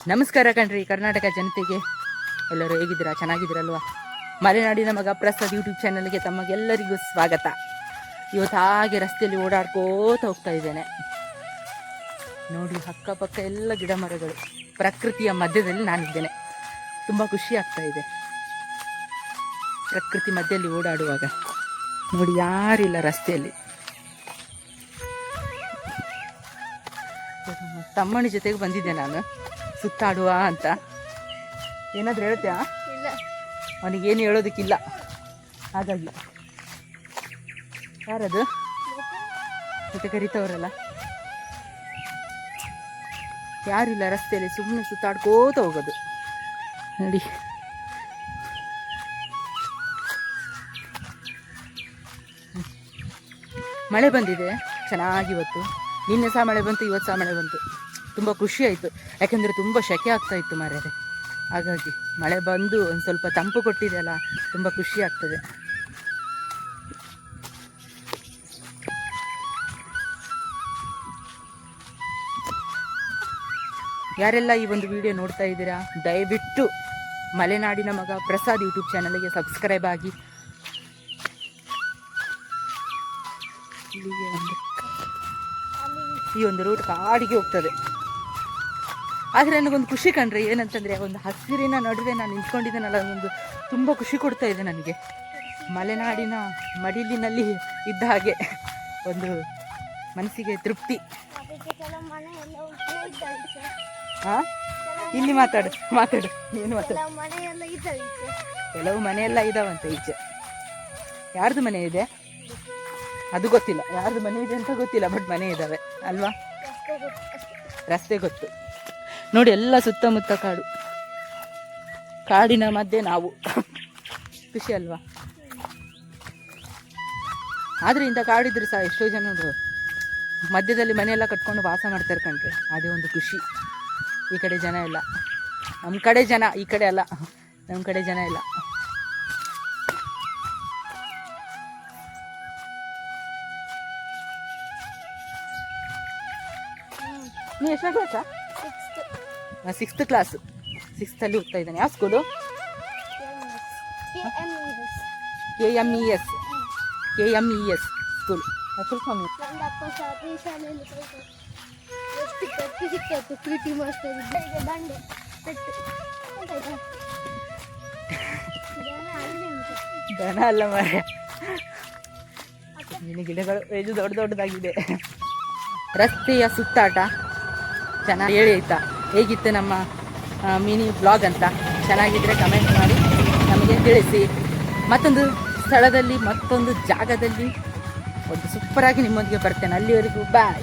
ನಮಸ್ಕಾರ ಕಣ್ರಿ ಕರ್ನಾಟಕ ಜನತೆಗೆ. ಎಲ್ಲರೂ ಹೇಗಿದ್ದೀರಾ? ಚೆನ್ನಾಗಿದ್ದೀರಲ್ವಾ? ಮಲೆನಾಡಿನ ಮಗ ಪ್ರಸಾದ್ ಯೂಟ್ಯೂಬ್ ಚಾನಲ್ಗೆ ತಮಗೆಲ್ಲರಿಗೂ ಸ್ವಾಗತ. ಇವತ್ತು ಹಾಗೆ ರಸ್ತೆಯಲ್ಲಿ ಓಡಾಡ್ಕೋತ ಹೋಗ್ತಾ ಇದ್ದೇನೆ. ನೋಡಿ, ಅಕ್ಕಪಕ್ಕ ಎಲ್ಲ ಗಿಡ ಮರಗಳು, ಪ್ರಕೃತಿಯ ಮಧ್ಯದಲ್ಲಿ ನಾನಿದ್ದೇನೆ. ತುಂಬ ಖುಷಿ ಆಗ್ತಾ ಇದೆ ಪ್ರಕೃತಿ ಮಧ್ಯದಲ್ಲಿ ಓಡಾಡುವಾಗ. ನೋಡಿ, ಯಾರಿಲ್ಲ ರಸ್ತೆಯಲ್ಲಿ. ತಮ್ಮನ ಜೊತೆಗೆ ಬಂದಿದ್ದೆ ನಾನು ಸುತ್ತಾಡುವ ಅಂತ. ಏನಾದರೂ ಹೇಳ್ತೀಯಾ? ಅವನಿಗೇನು ಹೇಳೋದಕ್ಕಿಲ್ಲ, ಹಾಗಾಗಿ. ಯಾರದು ಮತ್ತೆ ಕರಿತವ್ರಲ್ಲ? ಯಾರಿಲ್ಲ ರಸ್ತೆಯಲ್ಲಿ, ಸುಮ್ಮನೆ ಸುತ್ತಾಡ್ಕೋತ ಹೋಗೋದು. ನೋಡಿ, ಮಳೆ ಬಂದಿದೆ ಚೆನ್ನಾಗಿವತ್ತು. ನಿನ್ನೆ ಸಹ ಮಳೆ ಬಂತು, ಇವತ್ತು ಸಹ ಮಳೆ ಬಂತು. ತುಂಬ ಖುಷಿ ಆಯಿತು, ಯಾಕೆಂದರೆ ತುಂಬ ಸೆಕೆ ಆಗ್ತಾ ಇತ್ತು ಮಾರ್ರೆ. ಹಾಗಾಗಿ ಮಳೆ ಬಂದು ಒಂದು ಸ್ವಲ್ಪ ತಂಪು ಕೊಟ್ಟಿದೆಯಲ್ಲ, ತುಂಬ ಖುಷಿ ಆಗ್ತದೆ. ಯಾರೆಲ್ಲ ಈ ಒಂದು ವಿಡಿಯೋ ನೋಡ್ತಾ ಇದ್ದೀರಾ, ದಯವಿಟ್ಟು ಮಲೆನಾಡಿನ ಮಗ ಪ್ರಸಾದ್ ಯೂಟ್ಯೂಬ್ ಚಾನಲ್ಗೆ ಸಬ್ಸ್ಕ್ರೈಬ್ ಆಗಿ. ಈ ಒಂದು ರೂಟ್ ಕಾಡಿಗೆ ಹೋಗ್ತದೆ. ಆದರೆ ನನಗೊಂದು ಖುಷಿ ಕಂಡ್ರೆ, ಏನಂತಂದರೆ ಒಂದು ಹಸಿರಿನ ನಡುವೆ ನಾನು ನಿಂತ್ಕೊಂಡಿದ್ದೇನಲ್ಲ, ಅದೊಂದು ತುಂಬ ಖುಷಿ ಕೊಡ್ತಾ ಇದೆ ನನಗೆ. ಮಲೆನಾಡಿನ ಮಡಿಲಿನಲ್ಲಿ ಇದ್ದ ಹಾಗೆ ಒಂದು ಮನಸ್ಸಿಗೆ ತೃಪ್ತಿ. ಹಾಂ, ಇಲ್ಲಿ ಮಾತಾಡು ಏನು ಮಾತಾಡು. ಕೆಲವು ಮನೆಯೆಲ್ಲ ಇದಾವಂತೆ ಈಚೆ. ಯಾರ್ದು ಮನೆ ಇದೆ ಅದು ಗೊತ್ತಿಲ್ಲ, ಯಾರ್ದು ಮನೆ ಇದೆ ಅಂತ ಗೊತ್ತಿಲ್ಲ, ಬಟ್ ಮನೆ ಇದ್ದಾವೆ ಅಲ್ವಾ? ರಸ್ತೆ ಗೊತ್ತು. ನೋಡಿ, ಎಲ್ಲ ಸುತ್ತಮುತ್ತ ಕಾಡು, ಕಾಡಿನ ಮಧ್ಯೆ ನಾವು. ಖುಷಿ ಅಲ್ವಾ? ಆದರೆ ಇಂಥ ಕಾಡಿದ್ರೆ ಸಹ ಎಷ್ಟೋ ಜನರು ಮಧ್ಯದಲ್ಲಿ ಮನೆಯೆಲ್ಲ ಕಟ್ಕೊಂಡು ವಾಸ ಮಾಡ್ತಾರೆ ಕಣ್ರೆ, ಅದೇ ಒಂದು ಖುಷಿ. ಈ ಕಡೆ ಜನ ಇಲ್ಲ, ನಮ್ಮ ಕಡೆ ಜನ, ಈ ಕಡೆ ಅಲ್ಲ, ನಮ್ಮ ಕಡೆ ಜನ ಇಲ್ಲ. ನೀ ಎಷ್ಟನೇ ಕ್ಲಾಸಾ? 6th class. 6th ಓದ್ತಾ ಇದ್ದಾನೆ. ಯಾವ school? KMES school. Full form ದನ ಅಲ್ಲ ಮಾರ್ರೆ, ನಿನ್ನ ಗಿಡಗಳು ಇದು ದೊಡ್ಡದಾಗಿದೆ. ರಸ್ತೆಯ ಸುತ್ತಾಟ ಚೆನ್ನಾಗಿ ಹೇಳಿ ಆಯ್ತಾ, ಹೇಗಿತ್ತು ನಮ್ಮ ಮಿನಿ ಬ್ಲಾಗ್ ಅಂತ. ಚೆನ್ನಾಗಿದ್ದರೆ ಕಮೆಂಟ್ ಮಾಡಿ ನಮಗೆ ತಿಳಿಸಿ. ಮತ್ತೊಂದು ಸ್ಥಳದಲ್ಲಿ, ಮತ್ತೊಂದು ಜಾಗದಲ್ಲಿ ಒಂದು ಸೂಪರಾಗಿ ನಿಮ್ಮೊಂದಿಗೆ ಬರ್ತೇನೆ. ಅಲ್ಲಿವರೆಗೂ ಬಾಯ್.